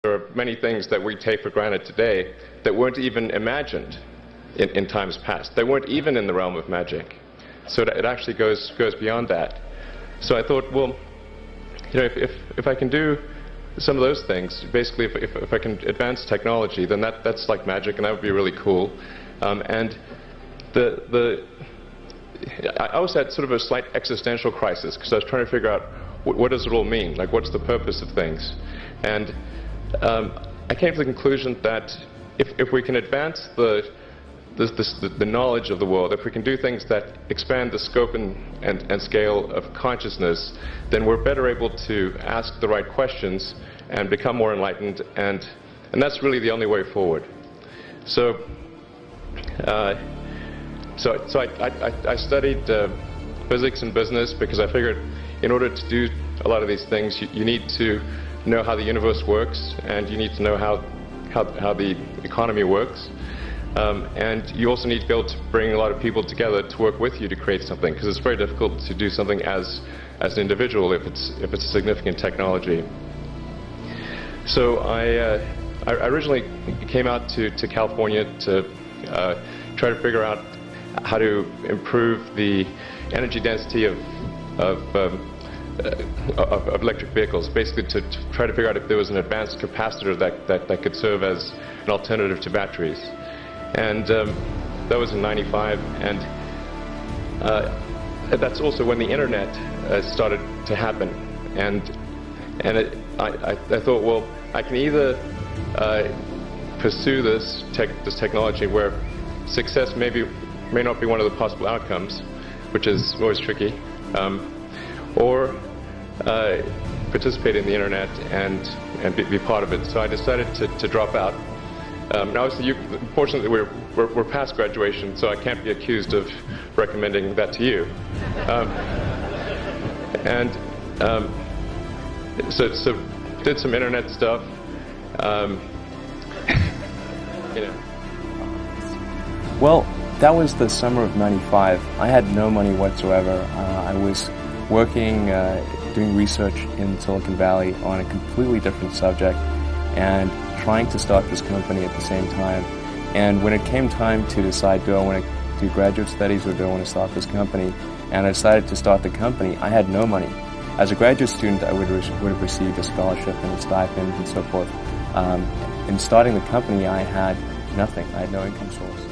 There are many things that we take for granted today that weren't even imagined in times past. They weren't even in the realm of magic. So it actually goes beyond that. So I thought, well, you know, if I can do some of those things, basically if I can advance technology, then that's like magic, and that would be really cool. And I was at sort of a slight existential crisis because I was trying to figure out what does it all mean? Like, what's the purpose of things? And I came to the conclusion that if we can advance the knowledge of the world, if we can do things that expand the scope and scale of consciousness, then we're better able to ask the right questions and become more enlightened, and that's really the only way forward. So I studied physics and business because I figured in order to do a lot of these things, you need to know how the universe works, and you need to know how the economy works. And you also need to be able to bring a lot of people together to work with you to create something, because it's very difficult to do something as an individual if it's a significant technology. So I originally came out to California to try to figure out how to improve the energy density of electric vehicles, basically to try to figure out if there was an advanced capacitor that could serve as an alternative to batteries. And that was in '95, and that's also when the internet started to happen. And I thought, well, I can either pursue this technology where success may not be one of the possible outcomes, which is always tricky, or participate in the internet and be part of it. So I decided to drop out. Now, obviously, fortunately, we're past graduation, so I can't be accused of recommending that to you. So did some internet stuff. You know. Well, that was the summer of '95. I had no money whatsoever. I was working, doing research in Silicon Valley on a completely different subject, and trying to start this company at the same time. And when it came time to decide, do I want to do graduate studies or do I want to start this company, and I decided to start the company, I had no money. As a graduate student, I would have received a scholarship and a stipend and so forth. In starting the company, I had nothing. I had no income source.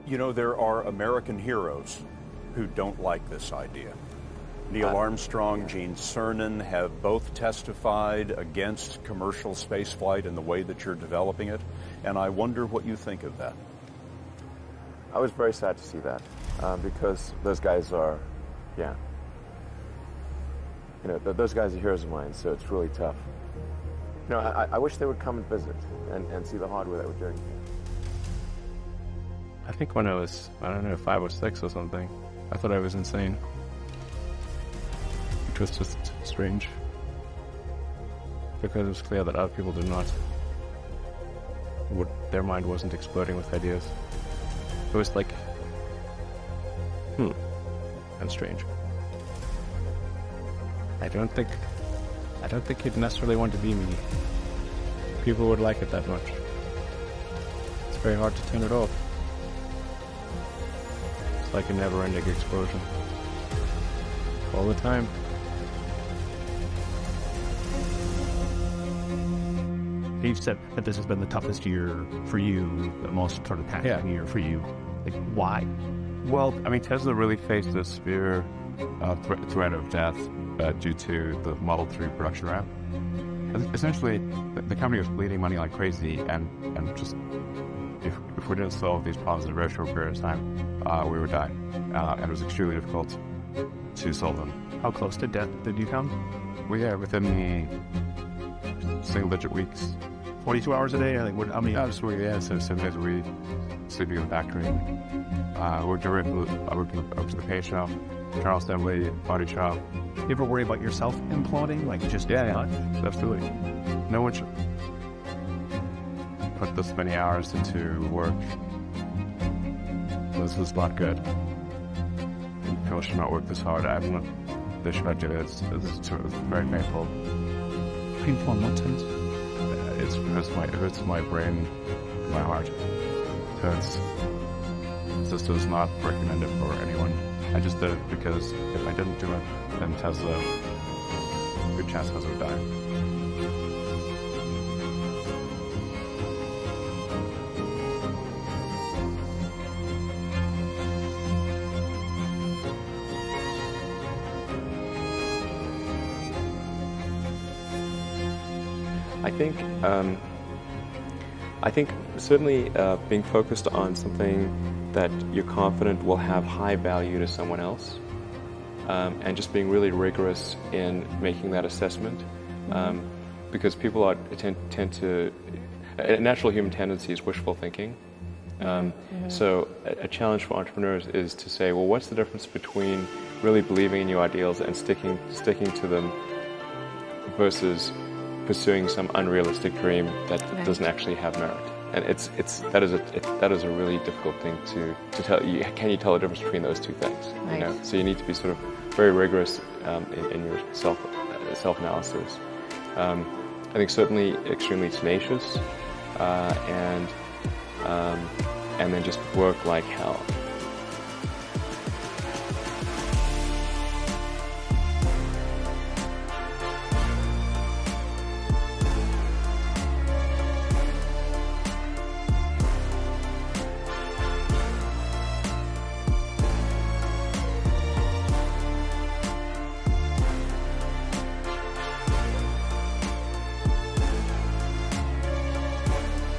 You know, there are American heroes who don't like this idea. Neil Armstrong, Gene Cernan have both testified against commercial spaceflight and the way that you're developing it, and I wonder what you think of that. I was very sad to see that, because those guys are, those guys are heroes of mine, so it's really tough. You know, I wish they would come and visit and see the hardware that we're doing. I think when I was, 5 or 6 or something, I thought I was insane. Which was just strange. Because it was clear that other people did not. Their mind wasn't exploding with ideas. It was like, and strange. I don't think you'd necessarily want to be me. People would like it that much. It's very hard to turn it off. It's like a never-ending explosion. All the time. You've said that this has been the toughest year for you, the most sort of taxing year for you. Like, why? Well, I mean, Tesla really faced a severe threat of death due to the Model 3 production ramp. Essentially, the company was bleeding money like crazy, and just if we didn't solve these problems in a very short period of time, we would die. And it was extremely difficult to solve them. How close to death did you come? Well, yeah, within single-digit weeks. 42 hours a day? I think, how many? So 7 days a week, sleeping in the factory. Worked directly up to the paint shop, general assembly, body shop. You ever worry about yourself imploding? Like, just absolutely. No one should. put this many hours into work. This is not good. People should not work this hard. I don't know. They should not do this. It's very painful. Painful in what sense? It hurts my brain, my heart. So this does not recommend it for anyone. I just did it because if I didn't do it, then Tesla, good chance Tesla would die. I think certainly being focused on something that you're confident will have high value to someone else, and just being really rigorous in making that assessment, because people tend to, a natural human tendency is wishful thinking. So a challenge for entrepreneurs is to say, well, what's the difference between really believing in your ideals and sticking to them versus pursuing some unrealistic dream that doesn't actually have merit? And that is a really difficult thing to tell. Can you tell the difference between those two things? Right. You know? So you need to be sort of very rigorous in your self-analysis. I think certainly extremely tenacious, and then just work like hell.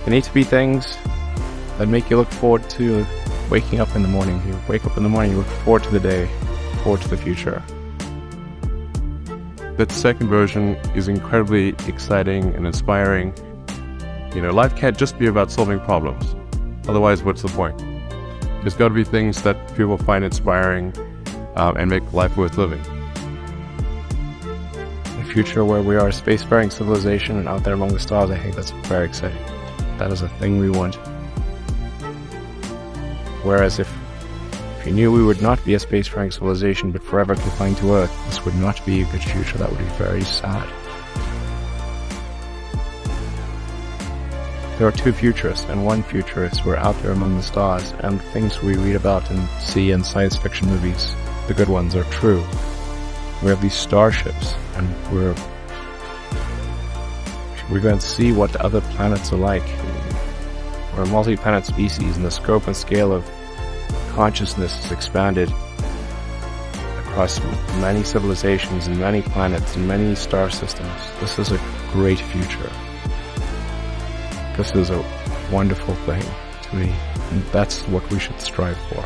There need to be things that make you look forward to waking up in the morning. You wake up in the morning, you look forward to the day, forward to the future. That second version is incredibly exciting and inspiring. You know, life can't just be about solving problems. Otherwise, what's the point? There's got to be things that people find inspiring and make life worth living. A future where we are a spacefaring civilization and out there among the stars, I think that's very exciting. That is a thing we want. Whereas if you knew we would not be a spacefaring civilization but forever confined to Earth, this would not be a good future. That would be very sad. There are two futurists, and one futurist, we're out there among the stars, and things we read about and see in science fiction movies, the good ones, are true. We have these starships, and we're going to see what other planets are like. We're a multi-planet species, and the scope and scale of consciousness is expanded across many civilizations and many planets and many star systems. This is a great future. This is a wonderful thing to me, and that's what we should strive for.